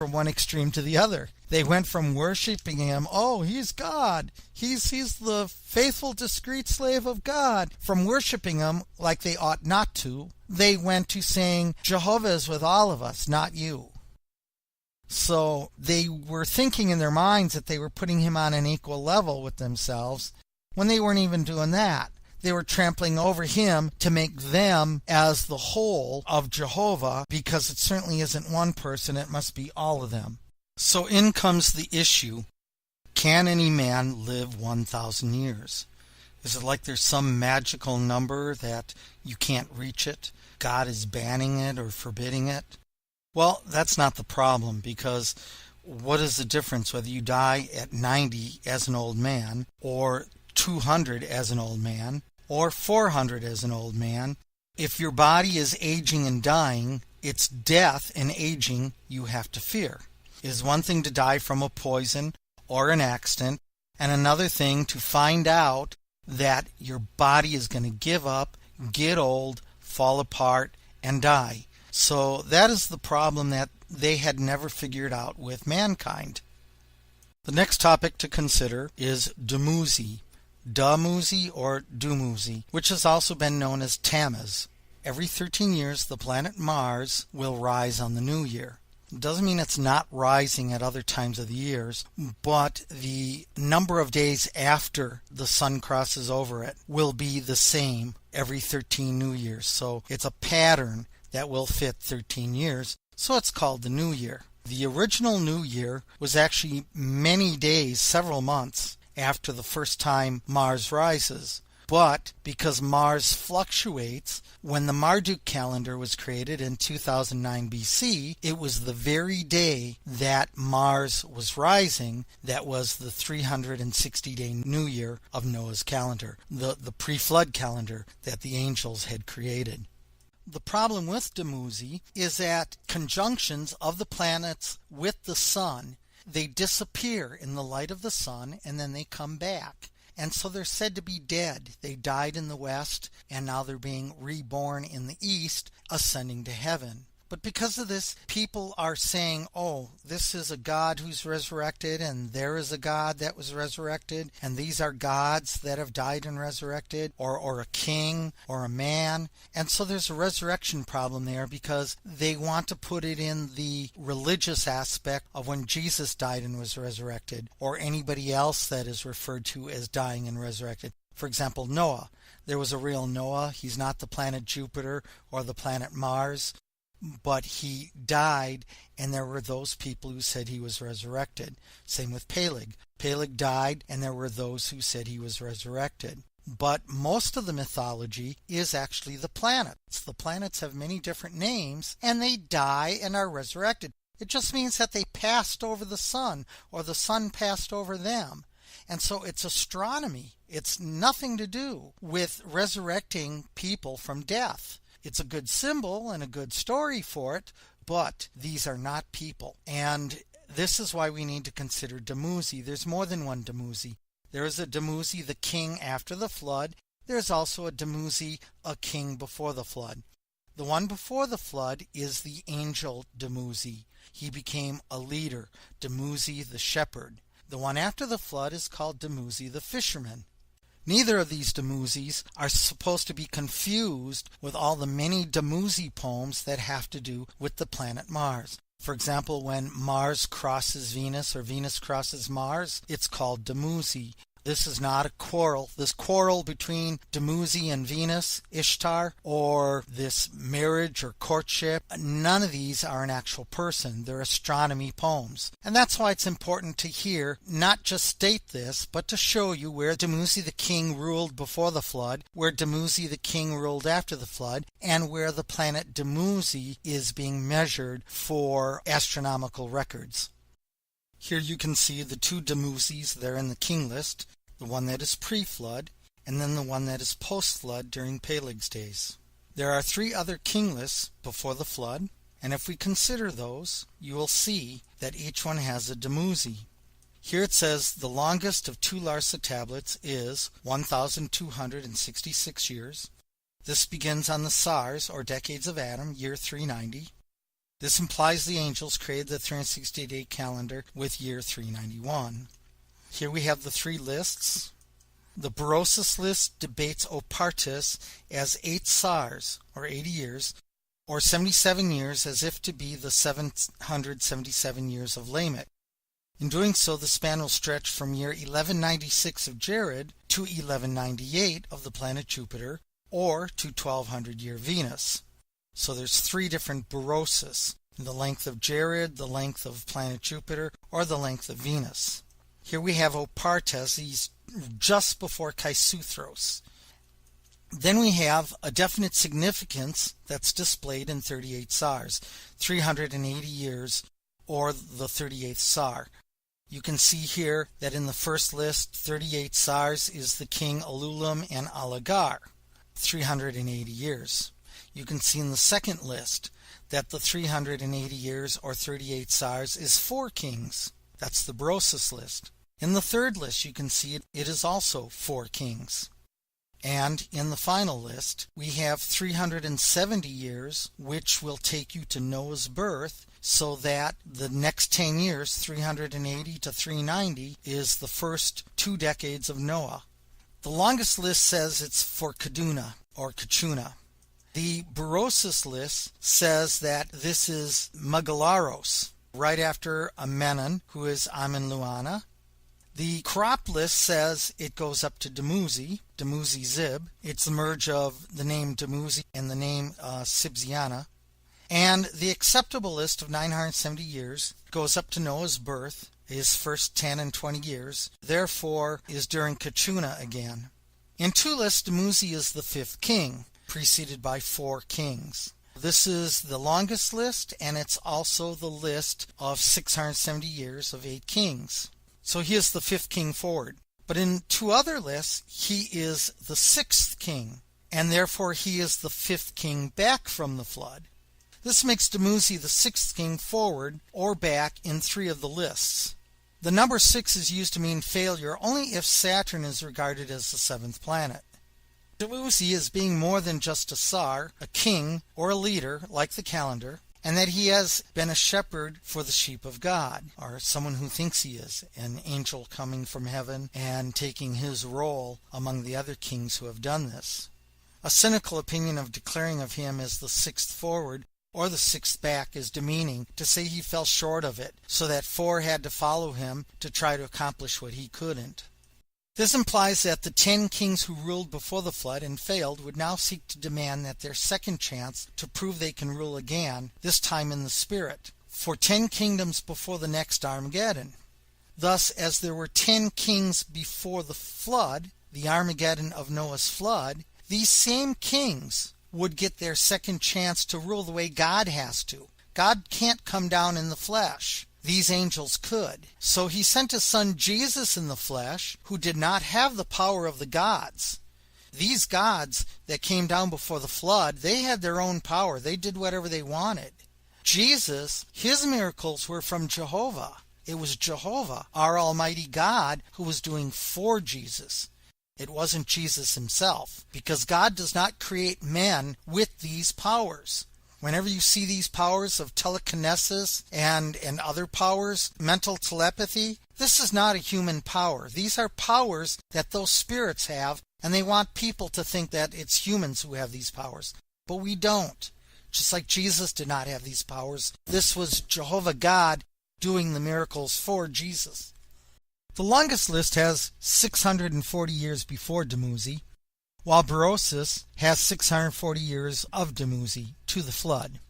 from one extreme to the other. They went from worshiping him, oh, he's God. He's the faithful, discreet slave of God. From worshiping him like they ought not to, they went to saying, Jehovah is with all of us, not you. So they were thinking in their minds that they were putting him on an equal level with themselves when they weren't even doing that. They were trampling over him to make them as the whole of Jehovah, because it certainly isn't one person, it must be all of them. So in comes the issue, can any man live 1,000 years? Is it like there's some magical number that you can't reach it? God is banning it or forbidding it? Well, that's not the problem, because what is the difference whether you die at 90 as an old man, or 200 as an old man, or 400 as an old man? If your body is aging and dying, it's death and aging you have to fear. It is one thing to die from a poison or an accident, and another thing to find out that your body is going to give up, get old, fall apart, and die. So that is the problem that they had never figured out with mankind. The next topic to consider is Dumuzi. Dumuzi or Dumuzi, which has also been known as Tammuz. Every 13 years, the planet Mars will rise on the new year. It doesn't mean it's not rising at other times of the years, but the number of days after the sun crosses over it will be the same every 13 new years. So it's a pattern that will fit 13 years, so it's called the New Year. The original New Year was actually many days, several months, after the first time Mars rises. But because Mars fluctuates, when the Marduk calendar was created in 2009 BC, it was the very day that Mars was rising that was the 360-day New Year of Noah's calendar, the PreFlood calendar that the angels had created. The problem with Dumuzi is that conjunctions of the planets with the sun, they disappear in the light of the sun and then they come back. And so they're said to be dead. They died in the west and now they're being reborn in the east, ascending to heaven. But because of this, people are saying, oh, this is a God who's resurrected, and there is a God that was resurrected, and these are gods that have died and resurrected, or a king, or a man. And so there's a resurrection problem there because they want to put it in the religious aspect of when Jesus died and was resurrected, or anybody else that is referred to as dying and resurrected. For example, Noah. There was a real Noah. He's not the planet Jupiter or the planet Mars. But he died, and there were those people who said he was resurrected. Same with Peleg. Peleg died, and there were those who said he was resurrected. But most of the mythology is actually the planets. The planets have many different names, and they die and are resurrected. It just means that they passed over the sun, or the sun passed over them. And so it's astronomy. It's nothing to do with resurrecting people from death. It's a good symbol and a good story for it, but these are not people. And this is why we need to consider Dumuzi. There's more than one Dumuzi. There is a Dumuzi, the king after the flood. There's also a Dumuzi, a king before the flood. The one before the flood is the angel Dumuzi. He became a leader, Dumuzi the shepherd. The one after the flood is called Dumuzi the fisherman. Neither of these Dumuzis are supposed to be confused with all the many Dumuzi poems that have to do with the planet Mars. For example, when Mars crosses Venus or Venus crosses Mars, it's called Dumuzi. This is not a quarrel. This quarrel between Dumuzi and Venus, Ishtar, or this marriage or courtship, none of these are an actual person. They're astronomy poems. And that's why it's important to hear, not just state this, but to show you where Dumuzi the king ruled before the flood, where Dumuzi the king ruled after the flood, and where the planet Dumuzi is being measured for astronomical records. Here you can see the two Dumuzis there in the king list, the one that is pre-flood, and then the one that is post-flood during Peleg's days. There are 3 other king lists before the flood, and if we consider those, you will see that each one has a Dumuzi. Here it says the longest of 2 Larsa tablets is 1,266 years. This begins on the Sars, or decades of Adam, year 390. This implies the angels created the 360-day calendar with year 391. Here we have the three lists. The Berosus list debates Opartus as 8 sars, or 80 years, or 77 years as if to be the 777 years of Lamech. In doing so, the span will stretch from year 1196 of Jared to 1198 of the planet Jupiter, or to 1200-year Venus. So there's three different Berosus: the length of Jared, the length of planet Jupiter, or the length of Venus. Here we have Opartes, he's just before Kaisuthros. Then we have a definite significance that's displayed in 38 sars, 380 years, or the 38th sar. You can see here that in the first list, 38 sars is the king Alulim and Alagar, 380 years. You can see in the second list that the 380 years, or 38 sars, is 4 kings. That's the Berosus list. In the third list, you can see it is also 4 kings. And in the final list, we have 370 years, which will take you to Noah's birth, so that the next 10 years, 380 to 390, is the first 2 decades of Noah. The longest list says it's for Kaduna, or Kachuna. The Berosus list says that this is Magalaros, right after Amenon, who is Amen-Luana. The crop list says it goes up to Dumuzi, Dumuzi-Zib. It's the merge of the name Dumuzi and the name Sibziana. And the acceptable list of 970 years goes up to Noah's birth, his first 10 and 20 years, therefore is during Kachuna again. In 2 lists, Dumuzi is the 5th king, preceded by 4 kings. This is the longest list, and it's also the list of 670 years of 8 kings. So he is the 5th king forward. But in 2 other lists, he is the 6th king, and therefore he is the 5th king back from the flood. This makes Dumuzi the 6th king forward or back in 3 of the lists. The number 6 is used to mean failure only if Saturn is regarded as the 7th planet. Dumuzi is being more than just a sar, a king, or a leader, like the calendar, and that he has been a shepherd for the sheep of God, or someone who thinks he is, an angel coming from heaven and taking his role among the other kings who have done this. A cynical opinion of declaring of him as the 6th forward or the 6th back is demeaning, to say he fell short of it, so that 4 had to follow him to try to accomplish what he couldn't. This implies that the 10 kings who ruled before the flood and failed would now seek to demand that their second chance to prove they can rule again, this time in the spirit, for 10 kingdoms before the next Armageddon. Thus, as there were 10 kings before the flood, the Armageddon of Noah's flood, these same kings would get their second chance to rule the way God has to. God can't come down in the flesh. These angels could. So he sent his son Jesus in the flesh, who did not have the power of the gods. These gods that came down before the flood, they had their own power. They did whatever they wanted. Jesus, his miracles were from Jehovah. It was Jehovah, our Almighty God, who was doing for Jesus. It wasn't Jesus himself, because God does not create men with these powers. Whenever you see these powers of telekinesis and other powers, mental telepathy, this is not a human power. These are powers that those spirits have, and they want people to think that it's humans who have these powers. But we don't. Just like Jesus did not have these powers, this was Jehovah God doing the miracles for Jesus. The longest list has 640 years before Dumuzi, while Berosus has 640 years of Dumuzi to the flood.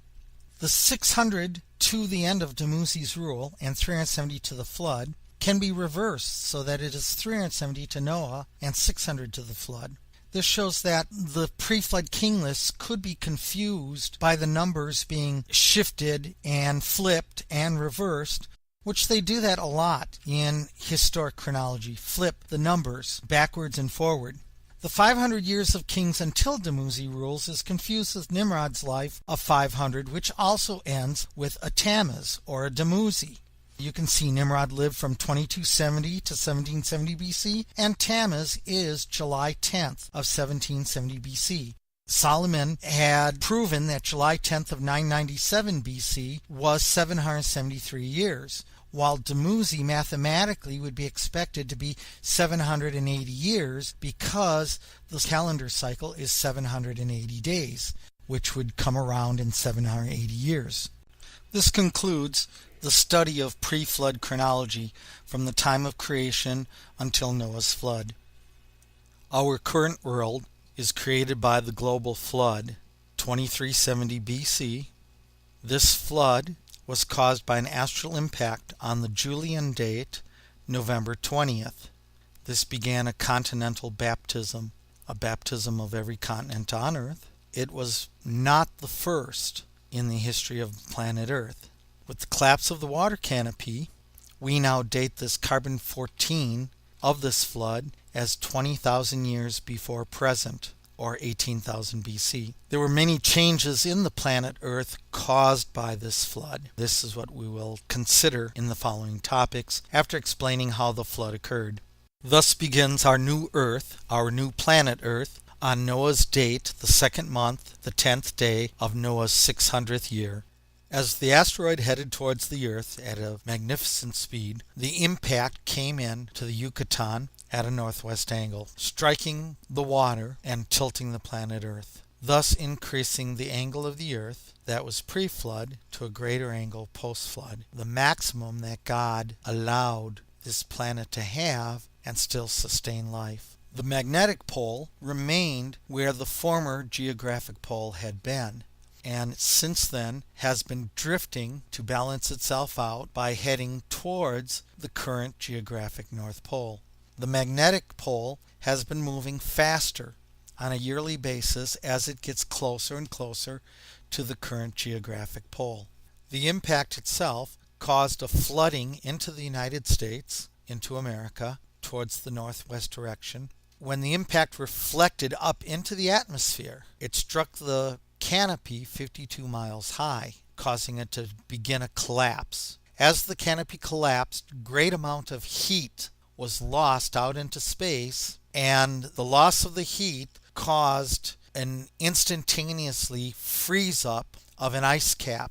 The 600 to the end of Dumuzi's rule and 370 to the flood can be reversed so that it is 370 to Noah and 600 to the flood. This shows that the pre-flood king lists could be confused by the numbers being shifted and flipped and reversed, which they do that a lot in historic chronology, flip the numbers backwards and forward. The 500 years of kings until Dumuzi rules is confused with Nimrod's life of 500, which also ends with a Tammuz or a Dumuzi. You can see Nimrod lived from 2270 to 1770 BC, and Tammuz is July 10th of 1770 BC. Solomon had proven that July 10th of 997 BC was 773 years, while Dumuzi mathematically would be expected to be 780 years because the calendar cycle is 780 days, which would come around in 780 years. This concludes the study of pre-flood chronology from the time of creation until Noah's flood. Our current world is created by the global flood, 2370 BC. This flood was caused by an astral impact on the Julian date, November 20th. This began a continental baptism, a baptism of every continent on Earth. It was not the first in the history of planet Earth. With the collapse of the water canopy, we now date this carbon-14 of this flood as 20,000 years before present, or 18,000 BC. There were many changes in the planet Earth caused by this flood. This is what we will consider in the following topics after explaining how the flood occurred. Thus begins our new Earth, our new planet Earth, on Noah's date, the second month, the 10th day of Noah's 600th year. As the asteroid headed towards the Earth at a magnificent speed, the impact came in to the Yucatan at a northwest angle, striking the water and tilting the planet Earth, thus increasing the angle of the Earth that was pre-flood to a greater angle post-flood, the maximum that God allowed this planet to have and still sustain life. The magnetic pole remained where the former geographic pole had been, and since then has been drifting to balance itself out by heading towards the current geographic North Pole. The magnetic pole has been moving faster on a yearly basis as it gets closer and closer to the current geographic pole. The impact itself caused a flooding into the United States, into America, towards the northwest direction. When the impact reflected up into the atmosphere, it struck the canopy 52 miles high, causing it to begin a collapse. As the canopy collapsed, great amount of heat was lost out into space, and the loss of the heat caused an instantaneously freeze up of an ice cap.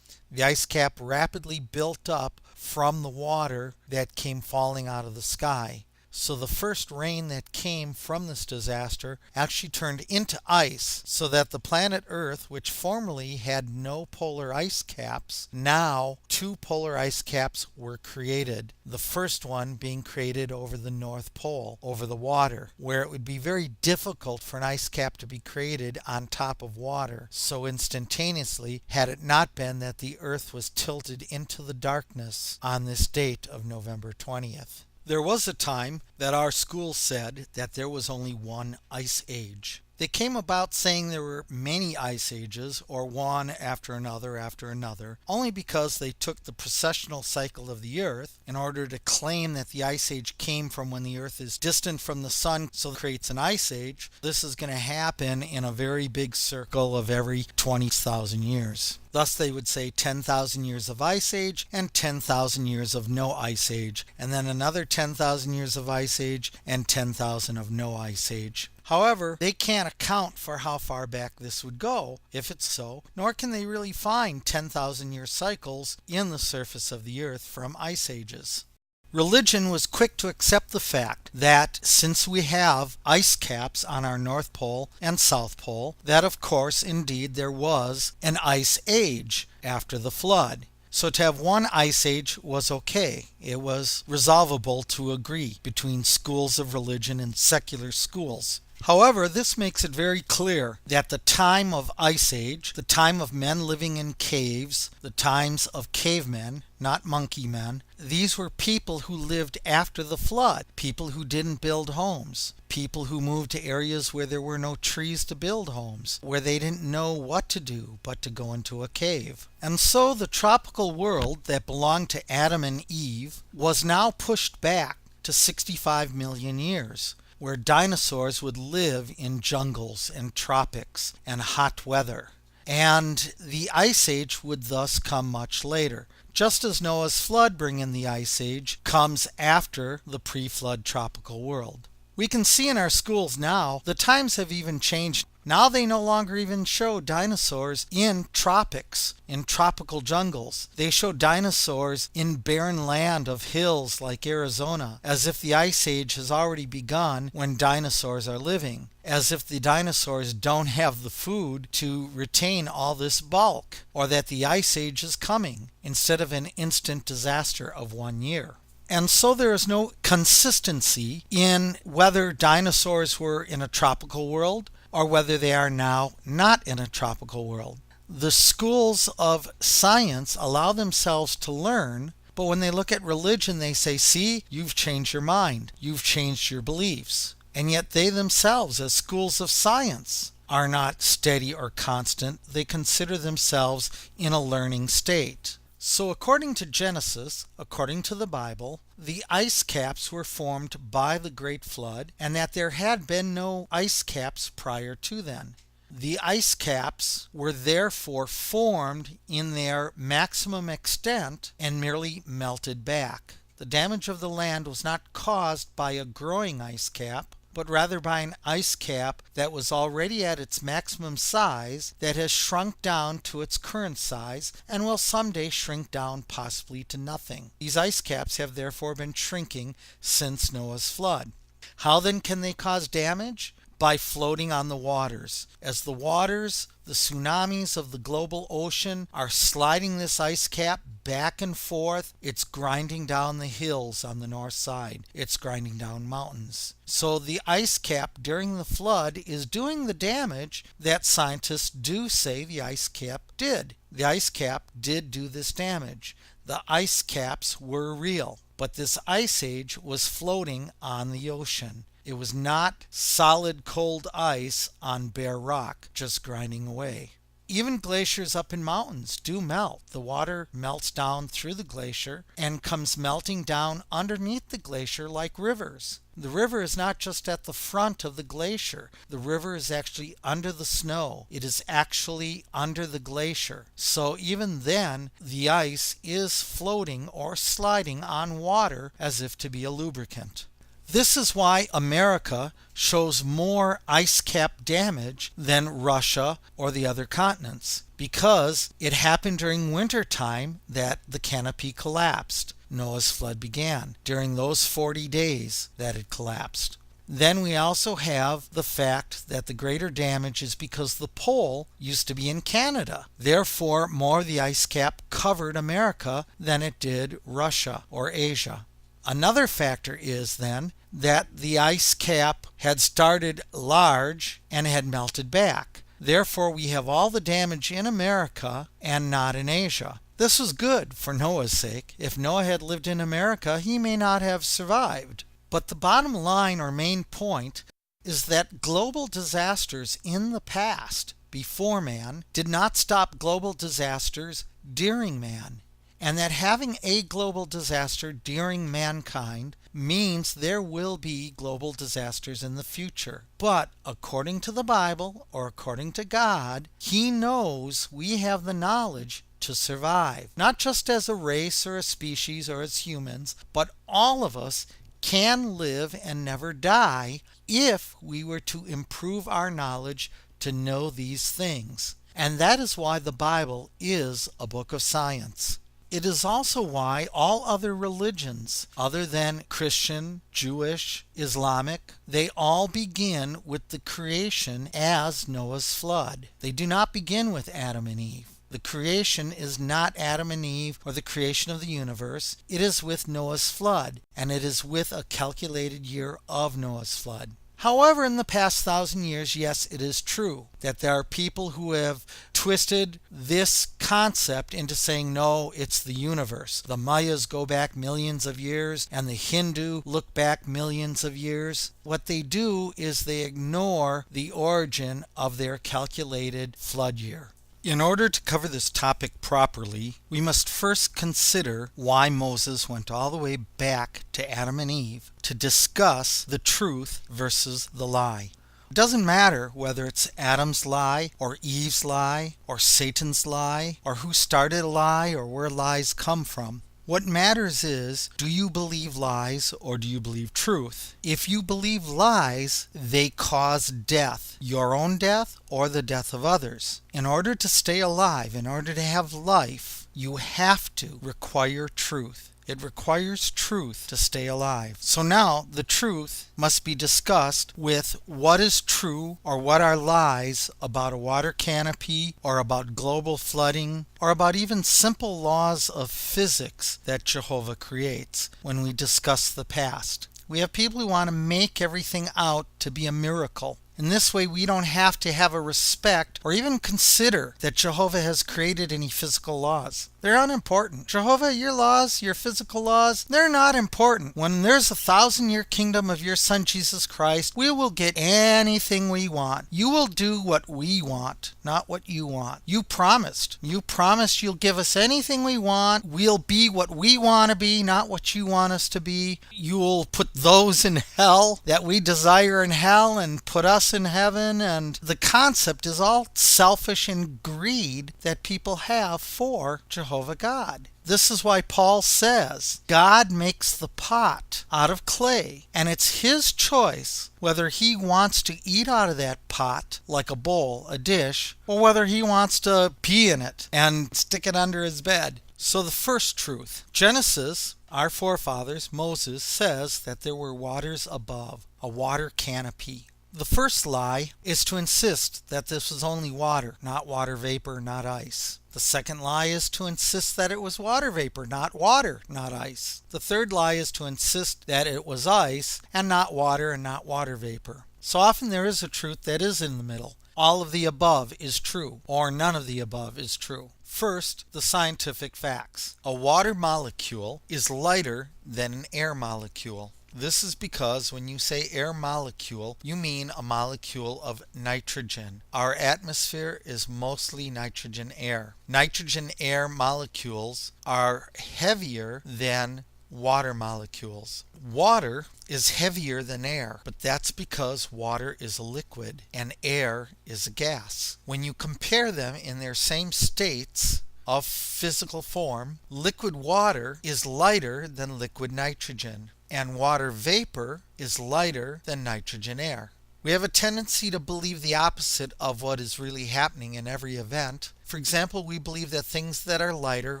The ice cap rapidly built up from the water that came falling out of the sky. So the first rain that came from this disaster actually turned into ice, so that the planet Earth, which formerly had no polar ice caps, now 2 polar ice caps were created. The first one being created over the North Pole, over the water, where it would be very difficult for an ice cap to be created on top of water so instantaneously had it not been that the Earth was tilted into the darkness on this date of November 20th. There was a time that our school said that there was only one ice age. They came about saying there were many ice ages, or one after another, only because they took the precessional cycle of the Earth in order to claim that the ice age came from when the Earth is distant from the sun, so it creates an ice age. This is going to happen in a very big circle of every 20,000 years. Thus they would say 10,000 years of ice age and 10,000 years of no ice age, and then another 10,000 years of ice age and 10,000 of no ice age. However, they can't account for how far back this would go, if it's so, nor can they really find 10,000-year cycles in the surface of the Earth from ice ages. Religion was quick to accept the fact that since we have ice caps on our North Pole and South Pole, that of course indeed there was an ice age after the flood. So to have one ice age was okay. It was resolvable to agree between schools of religion and secular schools. However, this makes it very clear that the time of Ice Age, the time of men living in caves, the times of cavemen, not monkey men, these were people who lived after the flood, people who didn't build homes, people who moved to areas where there were no trees to build homes, where they didn't know what to do but to go into a cave. And so the tropical world that belonged to Adam and Eve was now pushed back to 65 million years, where dinosaurs would live in jungles and tropics and hot weather. And the Ice Age would thus come much later. Just as Noah's flood bringing the Ice Age comes after the pre-flood tropical world. We can see in our schools now the times have even changed. Now they no longer even show dinosaurs in tropics, in tropical jungles. They show dinosaurs in barren land of hills like Arizona, as if the ice age has already begun when dinosaurs are living, as if the dinosaurs don't have the food to retain all this bulk, or that the ice age is coming, instead of an instant disaster of 1 year. And so there is no consistency in whether dinosaurs were in a tropical world or whether they are now not in a tropical world. The schools of science allow themselves to learn, but when they look at religion, they say, see, you've changed your mind, you've changed your beliefs. And yet they themselves, as schools of science, are not steady or constant. They consider themselves in a learning state. So according to Genesis, according to the Bible, the ice caps were formed by the Great Flood, and that there had been no ice caps prior to then. The ice caps were therefore formed in their maximum extent and merely melted back. The damage of the land was not caused by a growing ice cap, but rather by an ice cap that was already at its maximum size, that has shrunk down to its current size and will someday shrink down possibly to nothing. These ice caps have therefore been shrinking since Noah's flood. How then can they cause damage? By floating on the waters. As the waters, the tsunamis of the global ocean, are sliding this ice cap back and forth, it's grinding down the hills on the north side. It's grinding down mountains. So the ice cap during the flood is doing the damage that scientists do say the ice cap did. The ice cap did do this damage. The ice caps were real, but this ice age was floating on the ocean. It was not solid cold ice on bare rock, just grinding away. Even glaciers up in mountains do melt. The water melts down through the glacier and comes melting down underneath the glacier like rivers. The river is not just at the front of the glacier. The river is actually under the snow. It is actually under the glacier. So even then, the ice is floating or sliding on water as if to be a lubricant. This is why America shows more ice cap damage than Russia or the other continents, because it happened during winter time that the canopy collapsed. Noah's flood began during those 40 days that it collapsed. Then we also have the fact that the greater damage is because the pole used to be in Canada. Therefore, more of the ice cap covered America than it did Russia or Asia. Another factor is then that the ice cap had started large and had melted back. Therefore, we have all the damage in America and not in Asia. This was good for Noah's sake. If Noah had lived in America, he may not have survived. But the bottom line or main point is that global disasters in the past, before man, did not stop global disasters during man. And that having a global disaster during mankind means there will be global disasters in the future. But according to the Bible, or according to God, He knows we have the knowledge to survive. Not just as a race or a species or as humans, but all of us can live and never die if we were to improve our knowledge to know these things. And that is why the Bible is a book of science. It is also why all other religions, other than Christian, Jewish, Islamic, they all begin with the creation as Noah's flood. They do not begin with Adam and Eve. The creation is not Adam and Eve or the creation of the universe. It is with Noah's flood, and it is with a calculated year of Noah's flood. However, in the past 1,000 years, yes, it is true that there are people who have twisted this concept into saying, no, it's the universe. The Mayas go back millions of years, and the Hindu look back millions of years. What they do is they ignore the origin of their calculated flood year. In order to cover this topic properly, we must first consider why Moses went all the way back to Adam and Eve to discuss the truth versus the lie. It doesn't matter whether it's Adam's lie or Eve's lie or Satan's lie or who started a lie or where lies come from. What matters is, do you believe lies or do you believe truth? If you believe lies, they cause death, your own death or the death of others. In order to stay alive, in order to have life, you have to require truth. It requires truth to stay alive. So now the truth must be discussed with what is true or what are lies about a water canopy or about global flooding or about even simple laws of physics that Jehovah creates when we discuss the past. We have people who want to make everything out to be a miracle. In this way, we don't have to have a respect or even consider that Jehovah has created any physical laws. They're unimportant. Jehovah, your laws, your physical laws, they're not important. When there's 1,000-year kingdom of your Son Jesus Christ, we will get anything we want. You will do what we want, not what you want. You promised. You promised you'll give us anything we want. We'll be what we want to be, not what you want us to be. You'll put those in hell that we desire in hell and put us in heaven. And the concept is all selfish and greed that people have for Jehovah God. This is why Paul says God makes the pot out of clay, and it's his choice whether he wants to eat out of that pot like a bowl, a dish, or whether he wants to pee in it and stick it under his bed. So the first truth, Genesis, our forefathers, Moses, says that there were waters above, a water canopy. The first lie is to insist that this was only water, not water vapor, not ice. The second lie is to insist that it was water vapor, not water, not ice. The third lie is to insist that it was ice and not water and not water vapor. So often there is a truth that is in the middle. All of the above is true, or none of the above is true. First, the scientific facts. A water molecule is lighter than an air molecule. This is because when you say air molecule, you mean a molecule of nitrogen. Our atmosphere is mostly nitrogen air. Nitrogen air molecules are heavier than water molecules. Water is heavier than air, but that's because water is a liquid and air is a gas. When you compare them in their same states of physical form, liquid water is lighter than liquid nitrogen, and water vapor is lighter than nitrogen air. We have a tendency to believe the opposite of what is really happening in every event. For example, we believe that things that are lighter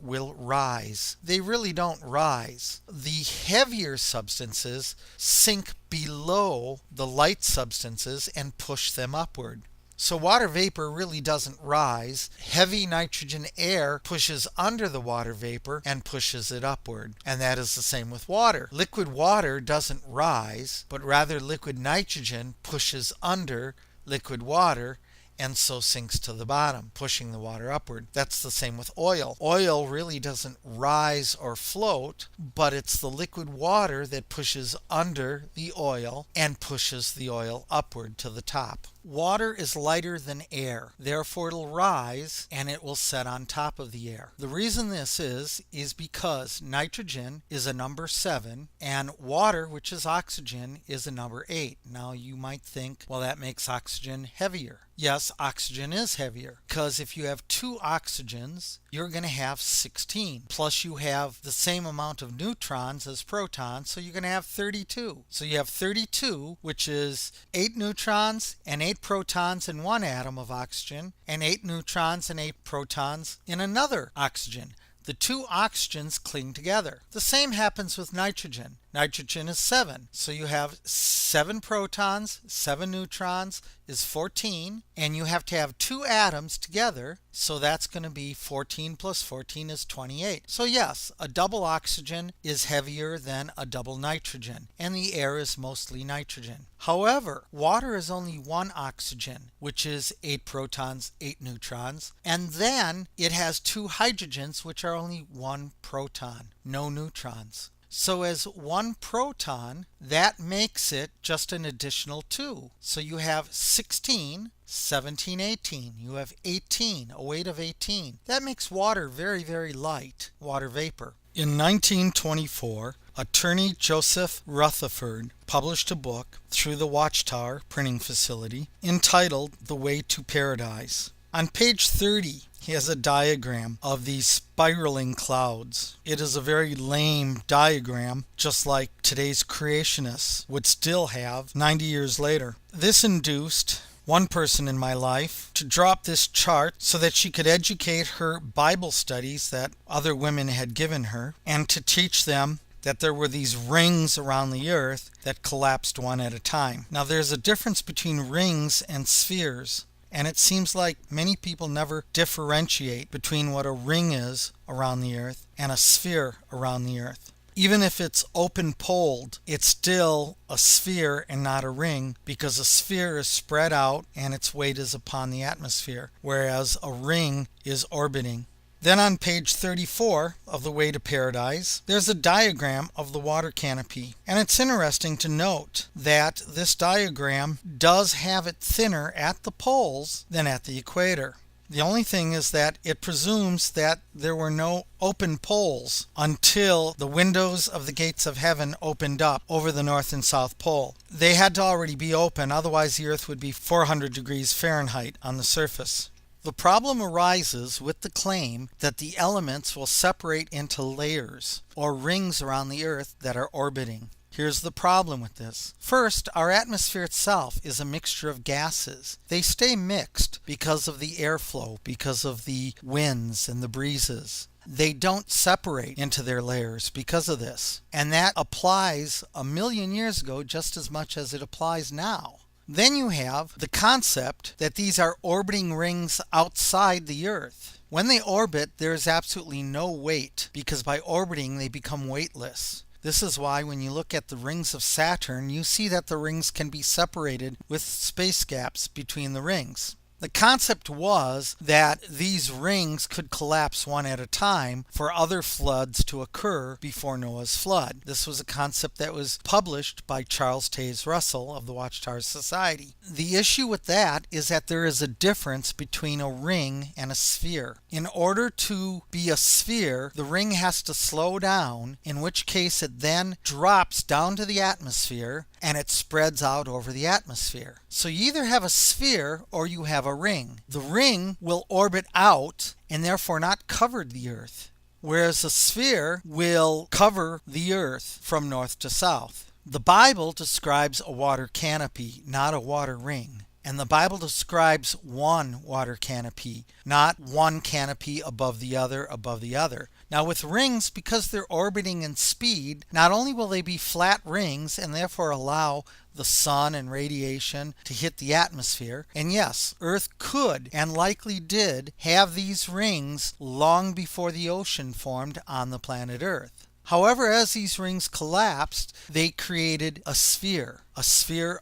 will rise. They really don't rise. The heavier substances sink below the light substances and push them upward. So water vapor really doesn't rise. Heavy nitrogen air pushes under the water vapor and pushes it upward. And that is the same with water. Liquid water doesn't rise, but rather liquid nitrogen pushes under liquid water and so sinks to the bottom, pushing the water upward. That's the same with oil. Oil really doesn't rise or float, but it's the liquid water that pushes under the oil and pushes the oil upward to the top. Water is lighter than air, therefore it'll rise and it will set on top of the air. The reason this is because nitrogen is a number 7 and water, which is oxygen, is a number 8. Now you might think, well, that makes oxygen heavier. Yes, oxygen is heavier because if you have 2 oxygens, you're going to have 16. Plus you have the same amount of neutrons as protons, so you're going to have 32. So you have 32, which is 8 neutrons and 8 protons in one atom of oxygen, and 8 neutrons and 8 protons in another oxygen. The 2 oxygens cling together. The same happens with nitrogen. Nitrogen is 7. So you have 7 protons, 7 neutrons is 14, and you have to have 2 atoms together, so that's going to be 14 plus 14 is 28. So yes, a double oxygen is heavier than a double nitrogen, and the air is mostly nitrogen. However, water is only 1 oxygen, which is 8 protons, 8 neutrons, and then it has 2 hydrogens, which are only 1 proton, no neutrons. So as 1 proton, that makes it just an additional 2. So you have 16, 17, 18. You have 18, a weight of 18. That makes water very, very light, water vapor. In 1924, attorney Joseph Rutherford published a book through the Watchtower printing facility entitled The Way to Paradise. On page 30 He has a diagram of these spiraling clouds. It is a very lame diagram, just like today's creationists would still have 90 years later. This induced one person in my life to drop this chart so that she could educate her Bible studies that other women had given her, and to teach them that there were these rings around the earth that collapsed one at a time. Now there's a difference between rings and spheres, and it seems like many people never differentiate between what a ring is around the earth and a sphere around the earth. Even if it's open-poled, it's still a sphere and not a ring, because a sphere is spread out and its weight is upon the atmosphere, whereas a ring is orbiting. Then on page 34 of The Way to Paradise, there's a diagram of the water canopy. And it's interesting to note that this diagram does have it thinner at the poles than at the equator. The only thing is that it presumes that there were no open poles until the windows of the gates of heaven opened up over the North and South Pole. They had to already be open, otherwise the Earth would be 400 degrees Fahrenheit on the surface. The problem arises with the claim that the elements will separate into layers, or rings around the Earth that are orbiting. Here's the problem with this. First, our atmosphere itself is a mixture of gases. They stay mixed because of the airflow, because of the winds and the breezes. They don't separate into their layers because of this. And that applies 1,000,000 years ago just as much as it applies now. Then you have the concept that these are orbiting rings outside the Earth. When they orbit, there is absolutely no weight, because by orbiting they become weightless. This is why when you look at the rings of Saturn, you see that the rings can be separated with space gaps between the rings. The concept was that these rings could collapse one at a time for other floods to occur before Noah's flood. This was a concept that was published by Charles Taze Russell of the Watchtower Society. The issue with that is that there is a difference between a ring and a sphere. In order to be a sphere, the ring has to slow down, in which case it then drops down to the atmosphere and it spreads out over the atmosphere. So you either have a sphere or you have a ring. The ring will orbit out and therefore not cover the Earth, whereas a sphere will cover the Earth from north to south. The Bible describes a water canopy, not a water ring. And the Bible describes one water canopy, not one canopy above the other, above the other. Now with rings, because they're orbiting in speed, not only will they be flat rings and therefore allow the sun and radiation to hit the atmosphere, and yes, Earth could and likely did have these rings long before the ocean formed on the planet Earth. However, as these rings collapsed, they created a sphere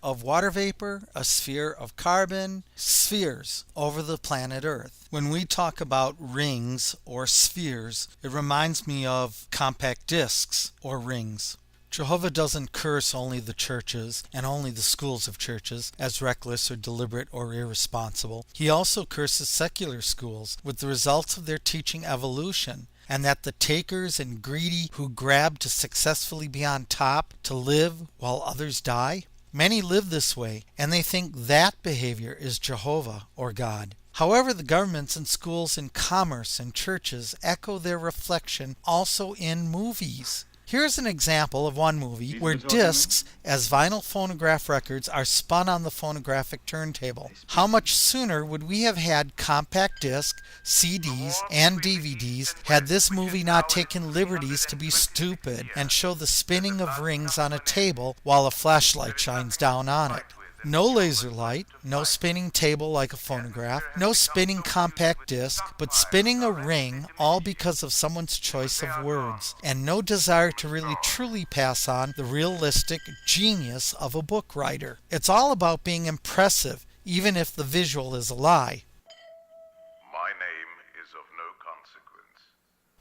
of water vapor, a sphere of carbon, spheres over the planet Earth. When we talk about rings or spheres, it reminds me of compact discs or rings. Jehovah doesn't curse only the churches and only the schools of churches as reckless or deliberate or irresponsible. He also curses secular schools with the results of their teaching evolution, and that the takers and greedy who grab to successfully be on top to live while others die. Many live this way, and they think that behavior is Jehovah or God. However, the governments and schools and commerce and churches echo their reflection also in movies. Here's an example of one movie where discs as vinyl phonograph records are spun on the phonographic turntable. How much sooner would we have had compact disc, CDs, and DVDs had this movie not taken liberties to be stupid and show the spinning of rings on a table while a flashlight shines down on it? No laser light, no spinning table like a phonograph, no spinning compact disc, but spinning a ring, all because of someone's choice of words, and no desire to really truly pass on the realistic genius of a book writer. It's all about being impressive, even if the visual is a lie. My name is of no consequence.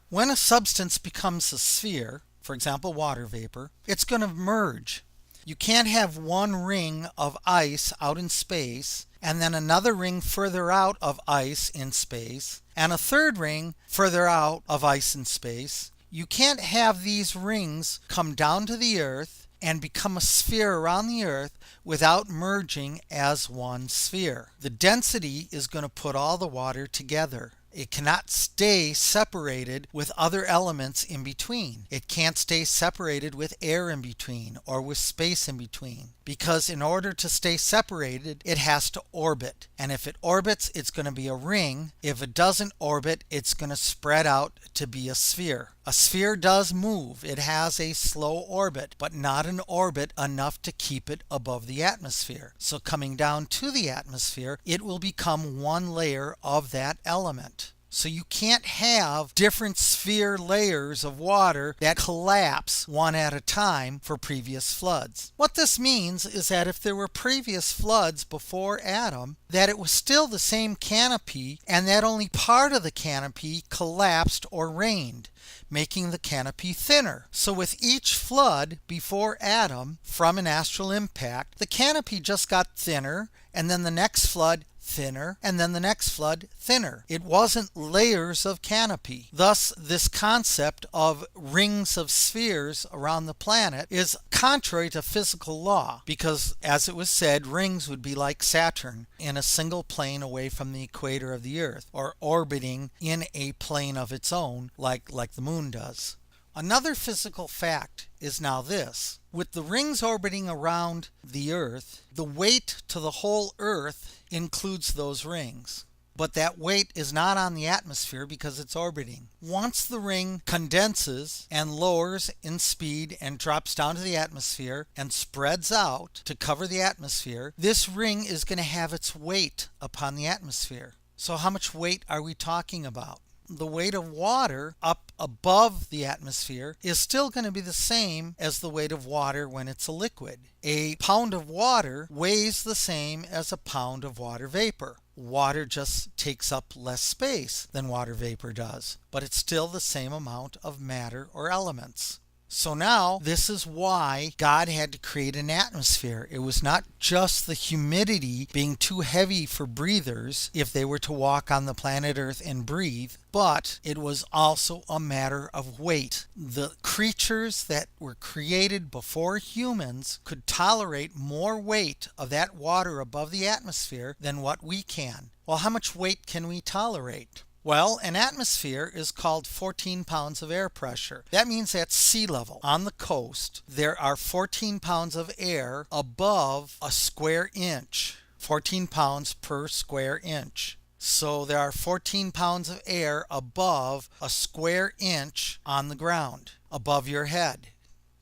When a substance becomes a sphere, for example water vapor, it's going to merge. You can't have one ring of ice out in space and then another ring further out of ice in space and a third ring further out of ice in space. You can't have these rings come down to the Earth and become a sphere around the Earth without merging as one sphere. The density is going to put all the water together. It cannot stay separated with other elements in between. It can't stay separated with air in between or with space in between. Because in order to stay separated, it has to orbit. And if it orbits, it's going to be a ring. If it doesn't orbit, it's going to spread out to be a sphere. A sphere does move. It has a slow orbit, but not an orbit enough to keep it above the atmosphere. So coming down to the atmosphere, it will become one layer of that element. So you can't have different sphere layers of water that collapse one at a time for previous floods. What this means is that if there were previous floods before Adam, that it was still the same canopy and that only part of the canopy collapsed or rained, making the canopy thinner. So with each flood before Adam from an astral impact, the canopy just got thinner, and then the next flood thinner, and then the next flood thinner. It wasn't layers of canopy. Thus, this concept of rings of spheres around the planet is contrary to physical law, because as it was said, rings would be like Saturn in a single plane away from the equator of the Earth, or orbiting in a plane of its own like the moon does. Another physical fact is now this. With the rings orbiting around the Earth, the weight to the whole Earth includes those rings. But that weight is not on the atmosphere because it's orbiting. Once the ring condenses and lowers in speed and drops down to the atmosphere and spreads out to cover the atmosphere, this ring is going to have its weight upon the atmosphere. So how much weight are we talking about? The weight of water up above the atmosphere is still going to be the same as the weight of water when it's a liquid. A pound of water weighs the same as a pound of water vapor. Water just takes up less space than water vapor does, but it's still the same amount of matter or elements. So now, this is why God had to create an atmosphere. It was not just the humidity being too heavy for breathers if they were to walk on the planet Earth and breathe, but it was also a matter of weight. The creatures that were created before humans could tolerate more weight of that water above the atmosphere than what we can. Well, how much weight can we tolerate? Well, an atmosphere is called 14 pounds of air pressure. That means at sea level on the coast, there are 14 pounds of air above a square inch. 14 pounds per square inch. So there are 14 pounds of air above a square inch on the ground, above your head.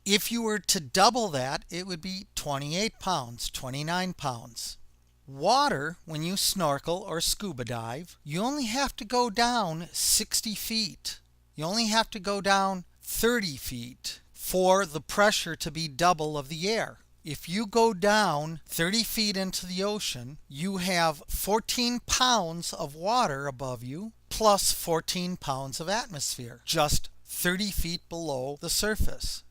If you were to double that, it would be 28 pounds, 29 pounds. Water, when you snorkel or scuba dive, you only have to go down 60 feet. You only have to go down 30 feet for the pressure to be double of the air. If you go down 30 feet into the ocean, you have 14 pounds of water above you plus 14 pounds of atmosphere, just 30 feet below the surface.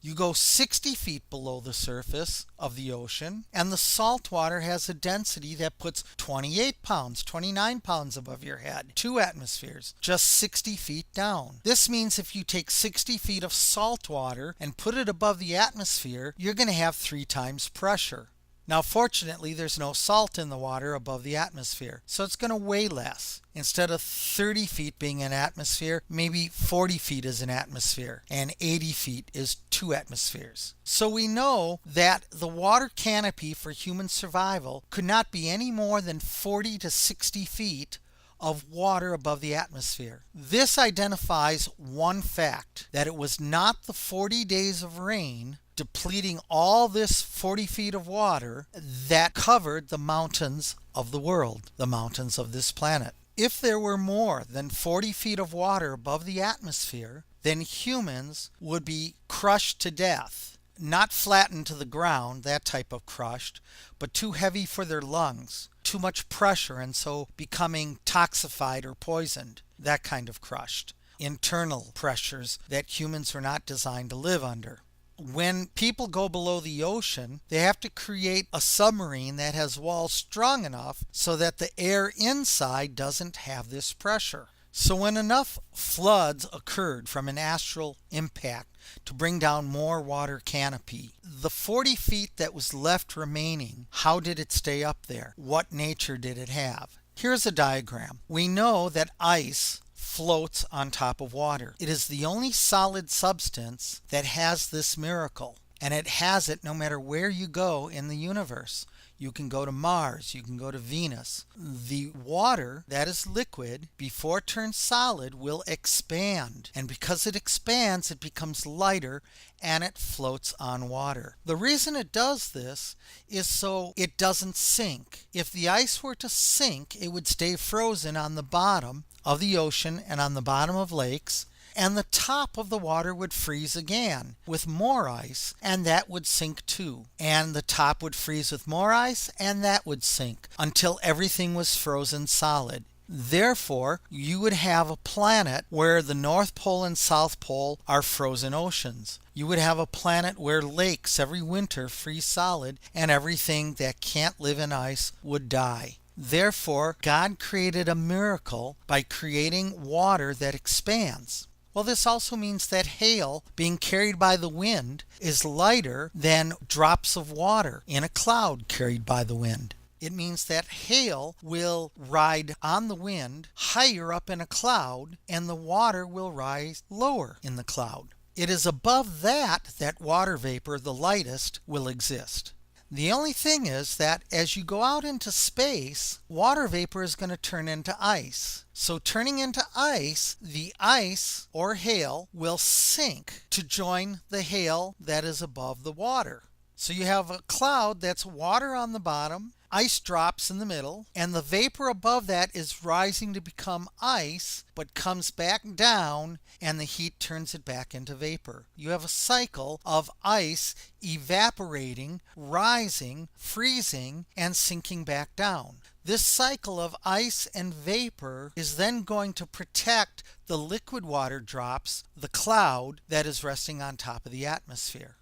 You go 60 feet below the surface of the ocean, and the salt water has a density that puts 28 pounds, 29 pounds above your head. 2 atmospheres, just 60 feet down. This means if you take 60 feet of salt water and put it above the atmosphere, you're going to have 3 times pressure. Now, fortunately, there's no salt in the water above the atmosphere, so it's going to weigh less. Instead of 30 feet being an atmosphere, maybe 40 feet is an atmosphere, and 80 feet is 2 atmospheres. So we know that the water canopy for human survival could not be any more than 40 to 60 feet of water above the atmosphere. This identifies one fact, that it was not the 40 days of rain depleting all this 40 feet of water that covered the mountains of the world, the mountains of this planet. If there were more than 40 feet of water above the atmosphere, then humans would be crushed to death. Not flattened to the ground, that type of crushed, but too heavy for their lungs, too much pressure, and so becoming toxified or poisoned, that kind of crushed. Internal pressures that humans are not designed to live under. When people go below the ocean, they have to create a submarine that has walls strong enough so that the air inside doesn't have this pressure. So when enough floods occurred from an astral impact to bring down more water canopy, the 40 feet that was left remaining, how did it stay up there? What nature did it have? Here's a diagram. We know that ice floats on top of water. It is the only solid substance that has this miracle, and it has it no matter where you go in the universe. You can go to Mars, you can go to Venus. The water that is liquid, before it turns solid, will expand. And because it expands, it becomes lighter and it floats on water. The reason it does this is so it doesn't sink. If the ice were to sink, it would stay frozen on the bottom of the ocean and on the bottom of lakes, and the top of the water would freeze again with more ice, and that would sink too. And the top would freeze with more ice, and that would sink until everything was frozen solid. Therefore, you would have a planet where the North Pole and South Pole are frozen oceans. You would have a planet where lakes every winter freeze solid, and everything that can't live in ice would die. Therefore, God created a miracle by creating water that expands. Well, this also means that hail, being carried by the wind, is lighter than drops of water in a cloud carried by the wind. It means that hail will ride on the wind higher up in a cloud, and the water will rise lower in the cloud. It is above that water vapor, the lightest, will exist. The only thing is that as you go out into space, water vapor is going to turn into ice. So turning into ice, the ice or hail will sink to join the hail that is above the water. So you have a cloud that's water on the bottom, ice drops in the middle, and the vapor above that is rising to become ice, but comes back down, and the heat turns it back into vapor. You have a cycle of ice evaporating, rising, freezing, and sinking back down. This cycle of ice and vapor is then going to protect the liquid water drops, the cloud that is resting on top of the atmosphere.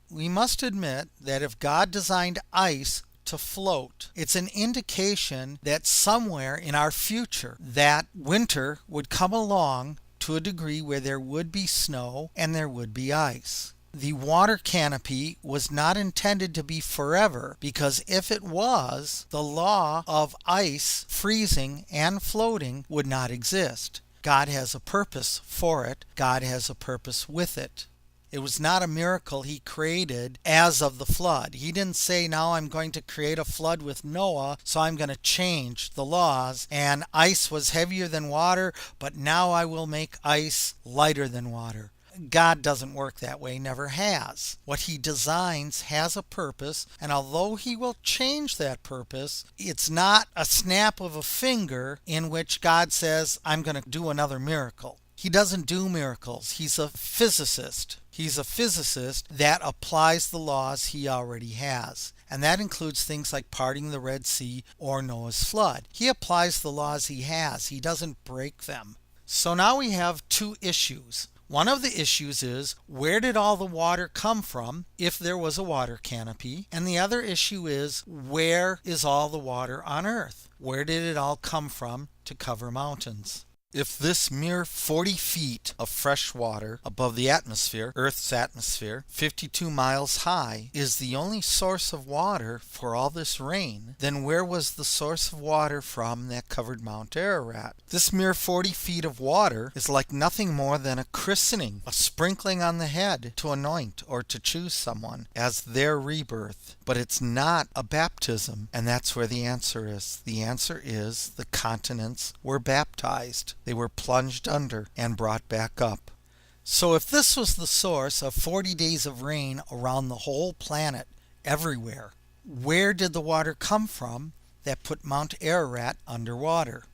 We must admit that if God designed ice to float, it's an indication that somewhere in our future that winter would come along to a degree where there would be snow and there would be ice. The water canopy was not intended to be forever, because if it was, the law of ice freezing and floating would not exist. God has a purpose for it. God has a purpose with it. It was not a miracle he created as of the flood. He didn't say, now I'm going to create a flood with Noah, so I'm going to change the laws. And ice was heavier than water, but now I will make ice lighter than water. God doesn't work that way, never has. What he designs has a purpose, and although he will change that purpose, it's not a snap of a finger in which God says, I'm going to do another miracle. He doesn't do miracles. He's a physicist. He's a physicist that applies the laws he already has. And that includes things like parting the Red Sea or Noah's flood. He applies the laws he has. He doesn't break them. So now we have two issues. One of the issues is, where did all the water come from if there was a water canopy? And the other issue is, where is all the water on Earth? Where did it all come from to cover mountains? If this mere 40 feet of fresh water above the atmosphere, Earth's atmosphere, 52 miles high, is the only source of water for all this rain, then where was the source of water from that covered Mount Ararat? This mere 40 feet of water is like nothing more than a christening, a sprinkling on the head to anoint or to choose someone as their rebirth. But it's not a baptism, and that's where the answer is. The answer is the continents were baptized. They were plunged under and brought back up. So if this was the source of 40 days of rain around the whole planet, everywhere, where did the water come from that put Mount Ararat underwater?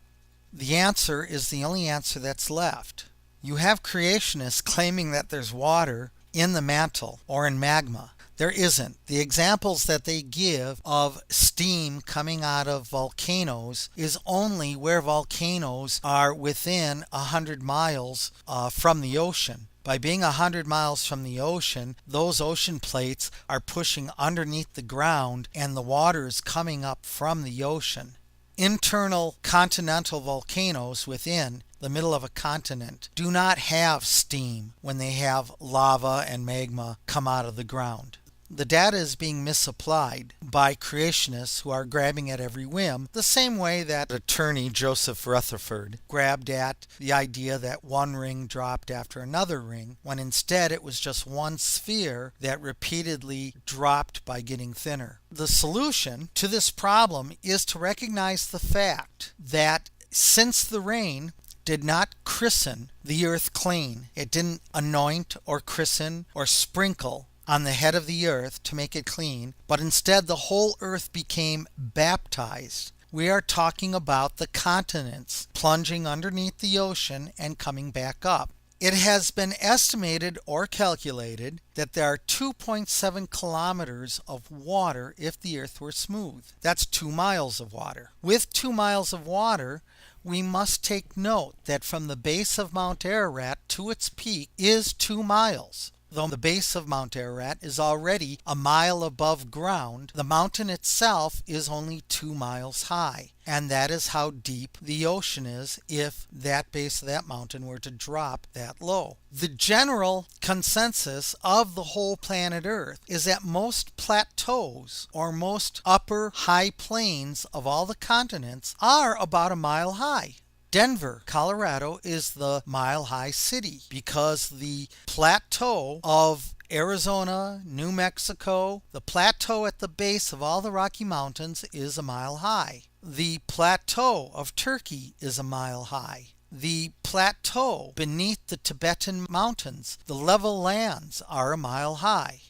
The answer is the only answer that's left. You have creationists claiming that there's water in the mantle or in magma. There isn't. The examples that they give of steam coming out of volcanoes is only where volcanoes are within 100 miles from the ocean. By being 100 miles from the ocean, those ocean plates are pushing underneath the ground and the water is coming up from the ocean. Internal continental volcanoes within the middle of a continent do not have steam when they have lava and magma come out of the ground. The data is being misapplied by creationists who are grabbing at every whim, the same way that attorney Joseph Rutherford grabbed at the idea that one ring dropped after another ring, when instead it was just one sphere that repeatedly dropped by getting thinner. The solution to this problem is to recognize the fact that since the rain did not christen the earth clean, it didn't anoint or christen or sprinkle on the head of the earth to make it clean, but instead the whole earth became baptized. We are talking about the continents plunging underneath the ocean and coming back up. It has been estimated or calculated that there are 2.7 kilometers of water if the earth were smooth. That's 2 miles of water. With 2 miles of water, we must take note that from the base of Mount Ararat to its peak is 2 miles. Though the base of Mount Ararat is already a mile above ground, the mountain itself is only 2 miles high. And that is how deep the ocean is if that base of that mountain were to drop that low. The general consensus of the whole planet Earth is that most plateaus or most upper high plains of all the continents are about a mile high. Denver, Colorado is the mile-high city because the plateau of Arizona, New Mexico, the plateau at the base of all the Rocky Mountains is a mile high. The plateau of Turkey is a mile high. The plateau beneath the Tibetan mountains, the level lands, are a mile high.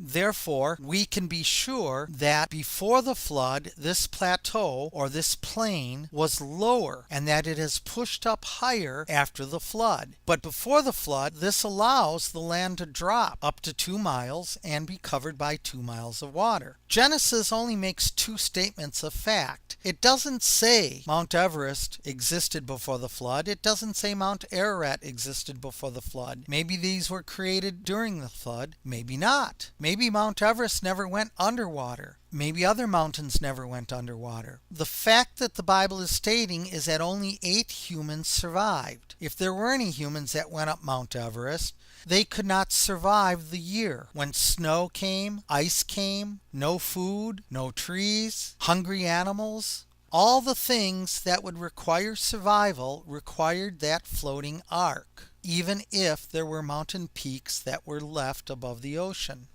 Therefore, we can be sure that before the flood, this plateau or this plain was lower and that it has pushed up higher after the flood. But before the flood, this allows the land to drop up to 2 miles and be covered by 2 miles of water. Genesis only makes 2 statements of fact. It doesn't say Mount Everest existed before the flood. It doesn't say Mount Ararat existed before the flood. Maybe these were created during the flood. Maybe not. Maybe Mount Everest never went underwater. Maybe other mountains never went underwater. The fact that the Bible is stating is that only 8 humans survived. If there were any humans that went up Mount Everest, they could not survive the year. When snow came, ice came, no food, no trees, hungry animals. All the things that would require survival required that floating ark, even if there were mountain peaks that were left above the ocean.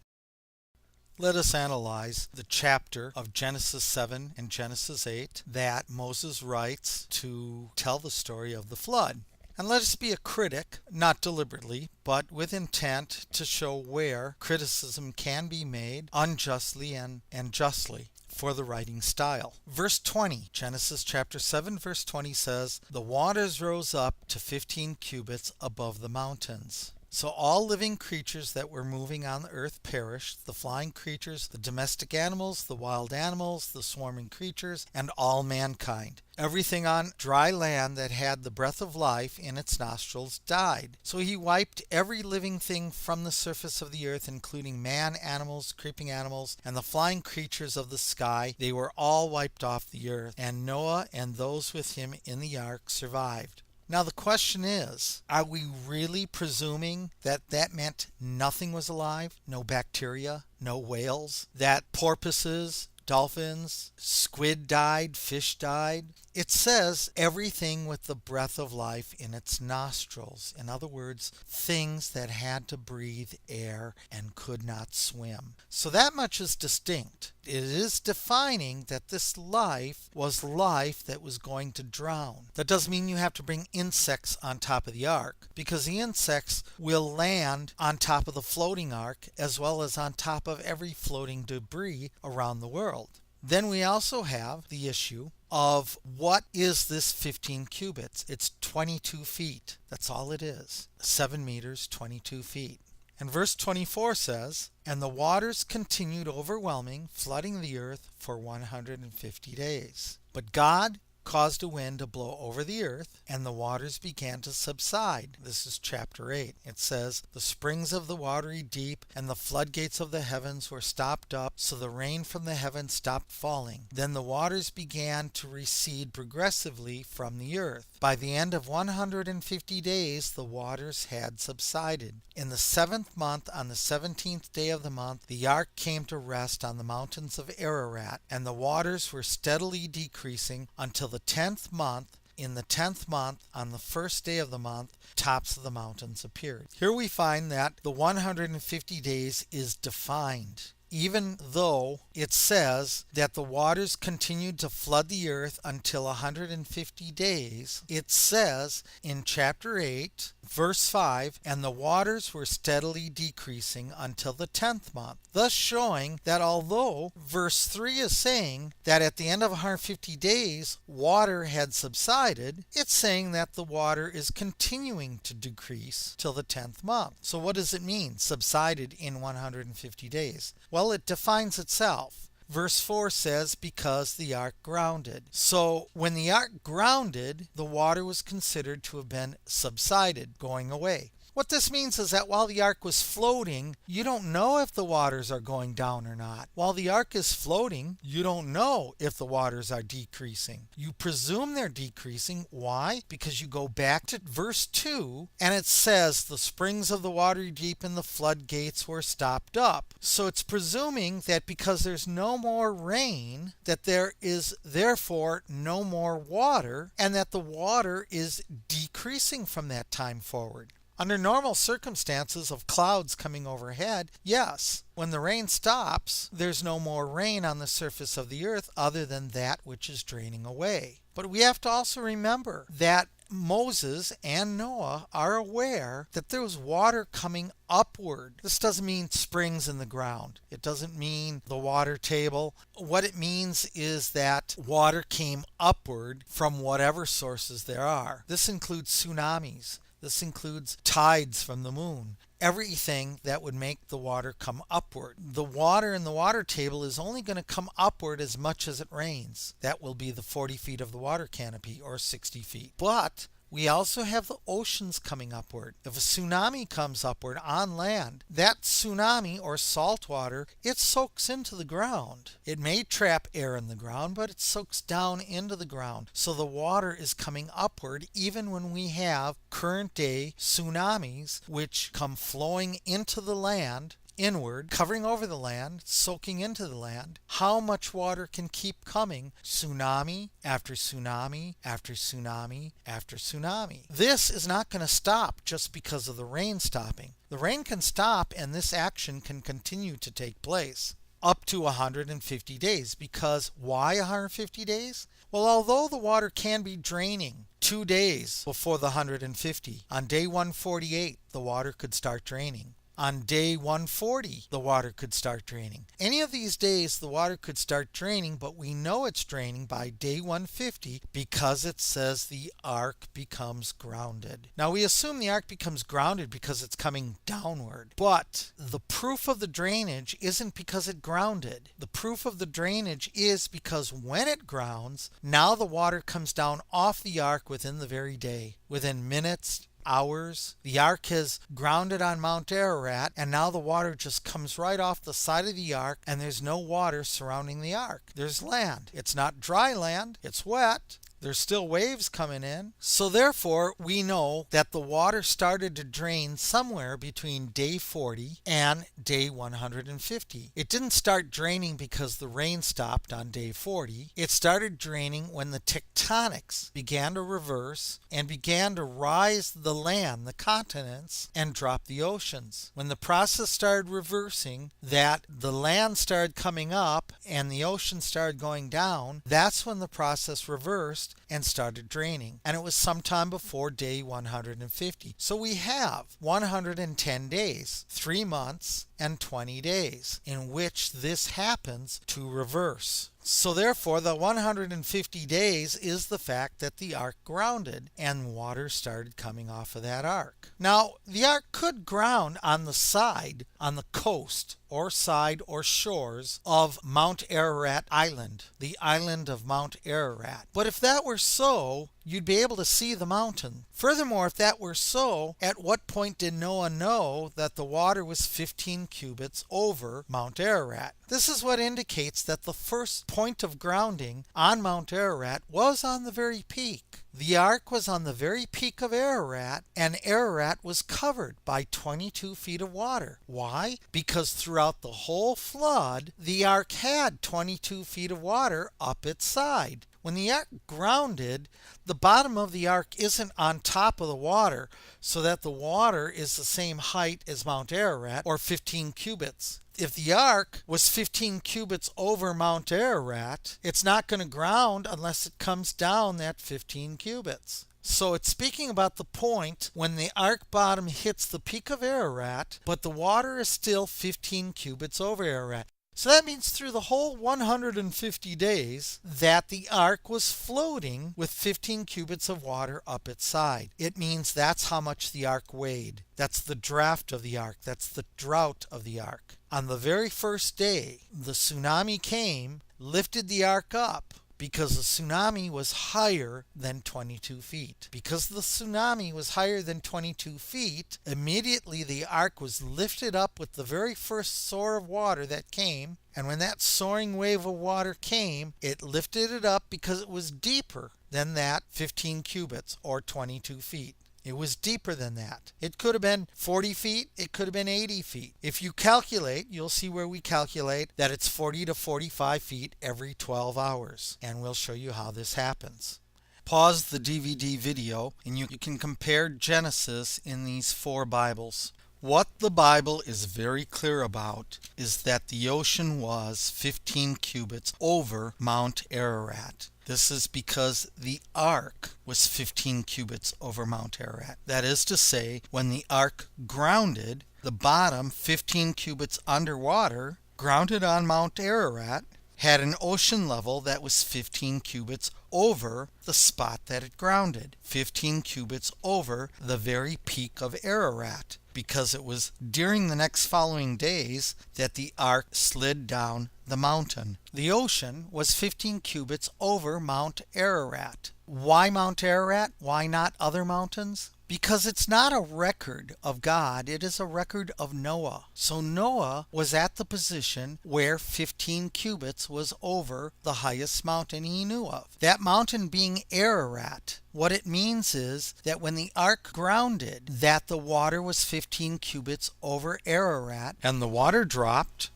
Let us analyze the chapter of Genesis 7 and Genesis 8 that Moses writes to tell the story of the flood. And let us be a critic, not deliberately, but with intent to show where criticism can be made unjustly and justly for the writing style. Verse 20, Genesis chapter 7, verse 20 says, "The waters rose up to 15 cubits above the mountains." So all living creatures that were moving on the earth perished, the flying creatures, the domestic animals, the wild animals, the swarming creatures, and all mankind. Everything on dry land that had the breath of life in its nostrils died. So he wiped every living thing from the surface of the earth, including man, animals, creeping animals, and the flying creatures of the sky. They were all wiped off the earth, and Noah and those with him in the ark survived. Now the question is, are we really presuming that that meant nothing was alive? No bacteria, no whales, that porpoises, dolphins, squid died, fish died? It says everything with the breath of life in its nostrils. In other words, things that had to breathe air and could not swim. So that much is distinct. It is defining that this life was life that was going to drown. That doesn't mean you have to bring insects on top of the ark, because the insects will land on top of the floating ark as well as on top of every floating debris around the world. Then we also have the issue of what is this 15 cubits? It's 22 feet. That's all it is. 7 meters, 22 feet. And verse 24 says, "And the waters continued overwhelming, flooding the earth for 150 days. But God caused a wind to blow over the earth, and the waters began to subside." This is chapter 8. It says, "The springs of the watery deep and the floodgates of the heavens were stopped up, so the rain from the heavens stopped falling. Then the waters began to recede progressively from the earth. By the end of 150 days, the waters had subsided. In the 7th month, on the 17th day of the month, the ark came to rest on the mountains of Ararat, and the waters were steadily decreasing until the 10th month. In the 10th month, on the 1st day of the month, tops of the mountains appeared. Here we find that the 150 days is defined. Even though it says that the waters continued to flood the earth until 150 days, it says in chapter 8, verse 5, and the waters were steadily decreasing until the 10th month, thus showing that although verse 3 is saying that at the end of 150 days water had subsided, it's saying that the water is continuing to decrease till the 10th month. So what does it mean, subsided in 150 days? Well, it defines itself. Verse 4 says, because the ark grounded. So when the ark grounded, the water was considered to have been subsided, going away. What this means is that while the ark was floating, you don't know if the waters are going down or not. While the ark is floating, you don't know if the waters are decreasing. You presume they're decreasing. Why? Because you go back to verse 2 and it says the springs of the watery deep and the floodgates were stopped up. So it's presuming that because there's no more rain, that there is therefore no more water, and that the water is decreasing from that time forward. Under normal circumstances of clouds coming overhead, yes, when the rain stops, there's no more rain on the surface of the earth other than that which is draining away. But we have to also remember that Moses and Noah are aware that there was water coming upward. This doesn't mean springs in the ground. It doesn't mean the water table. What it means is that water came upward from whatever sources there are. This includes tsunamis. This includes tides from the moon. Everything that would make the water come upward. The water in the water table is only going to come upward as much as it rains. That will be the 40 feet of the water canopy, or 60 feet. But we also have the oceans coming upward. If a tsunami comes upward on land, that tsunami or salt water, it soaks into the ground. It may trap air in the ground, but it soaks down into the ground. So the water is coming upward even when we have current day tsunamis which come flowing into the land, inward, covering over the land, soaking into the land. How much water can keep coming? Tsunami after tsunami after tsunami after tsunami. This is not going to stop just because of the rain stopping. The rain can stop and this action can continue to take place up to 150 days. Because why 150 days? Well, although the water can be draining 2 days before the 150, on day 148 the water could start draining. On day 140, the water could start draining. Any of these days, the water could start draining, but we know it's draining by day 150 because it says the ark becomes grounded. Now, we assume the ark becomes grounded because it's coming downward, but the proof of the drainage isn't because it grounded. The proof of the drainage is because when it grounds, now the water comes down off the ark within the very day, within minutes, hours. The ark has grounded on Mount Ararat, and now the water just comes right off the side of the ark, and there's no water surrounding the ark. There's land. It's not dry land. It's wet. There's still waves coming in. So therefore, we know that the water started to drain somewhere between day 40 and day 150. It didn't start draining because the rain stopped on day 40. It started draining when the tectonics began to reverse and began to rise the land, the continents, and drop the oceans. When the process started reversing, that the land started coming up and the ocean started going down, that's when the process reversed and started draining. And it was sometime before day 150. So we have 110 days, 3 months and 20 days in which this happens to reverse. So therefore, the 150 days is the fact that the ark grounded and water started coming off of that ark. Now, the ark could ground on the side, on the coast, or side or shores of Mount Ararat Island, the island of Mount Ararat. But if that were so, you'd be able to see the mountain. Furthermore, if that were so, at what point did Noah know that the water was 15 cubits over Mount Ararat? This is what indicates that the first point of grounding on Mount Ararat was on the very peak. The ark was on the very peak of Ararat, and Ararat was covered by 22 feet of water. Why? Because throughout the whole flood, the ark had 22 feet of water up its side. When the ark grounded, the bottom of the ark isn't on top of the water, so that the water is the same height as Mount Ararat, or 15 cubits. If the ark was 15 cubits over Mount Ararat, it's not going to ground unless it comes down that 15 cubits. So it's speaking about the point when the ark bottom hits the peak of Ararat, but the water is still 15 cubits over Ararat. So that means through the whole 150 days that the ark was floating with 15 cubits of water up its side. It means that's how much the ark weighed. That's the draft of the ark. That's the drought of the ark. On the very first day, the tsunami came, lifted the ark up, because the tsunami was higher than 22 feet. Because the tsunami was higher than 22 feet, immediately the ark was lifted up with the very first soar of water that came. And when that soaring wave of water came, it lifted it up because it was deeper than that 15 cubits or 22 feet. It was deeper than that. It could have been 40 feet. It could have been 80 feet. If you calculate, you'll see where we calculate that it's 40 to 45 feet every 12 hours. And we'll show you how this happens. Pause the DVD video and you can compare Genesis in these 4 Bibles. What the Bible is very clear about is that the ocean was 15 cubits over Mount Ararat. This is because the ark was 15 cubits over Mount Ararat. That is to say, when the ark grounded, the bottom 15 cubits underwater, grounded on Mount Ararat, had an ocean level that was 15 cubits over the spot that it grounded. 15 cubits over the very peak of Ararat, because it was during the next following days that the ark slid down the mountain. The ocean was 15 cubits over Mount Ararat. Why Mount Ararat? Why not other mountains? Because it's not a record of God, it is a record of Noah. So Noah was at the position where 15 cubits was over the highest mountain he knew of. That mountain being Ararat. What it means is that when the ark grounded, that the water was 15 cubits over Ararat, and the water dropped,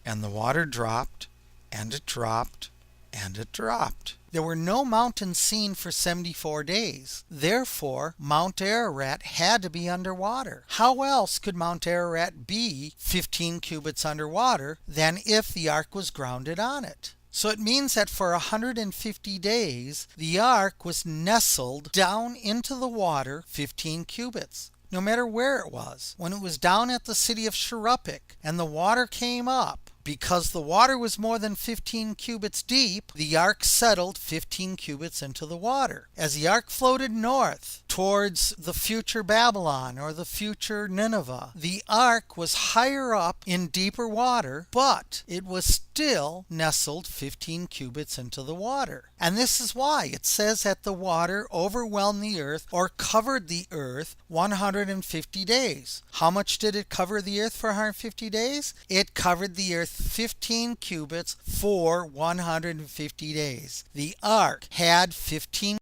and the water dropped, and it dropped, and it dropped. There were no mountains seen for 74 days. Therefore, Mount Ararat had to be underwater. How else could Mount Ararat be 15 cubits underwater than if the ark was grounded on it? So it means that for 150 days, the ark was nestled down into the water 15 cubits. No matter where it was. When it was down at the city of Sherupik and the water came up, because the water was more than 15 cubits deep, the ark settled 15 cubits into the water. As the ark floated north towards the future Babylon or the future Nineveh, the ark was higher up in deeper water, but it was still nestled 15 cubits into the water. And this is why it says that the water overwhelmed the earth or covered the earth 150 days. How much did it cover the earth for 150 days? It covered the earth 15 cubits for 150 days. The ark had 15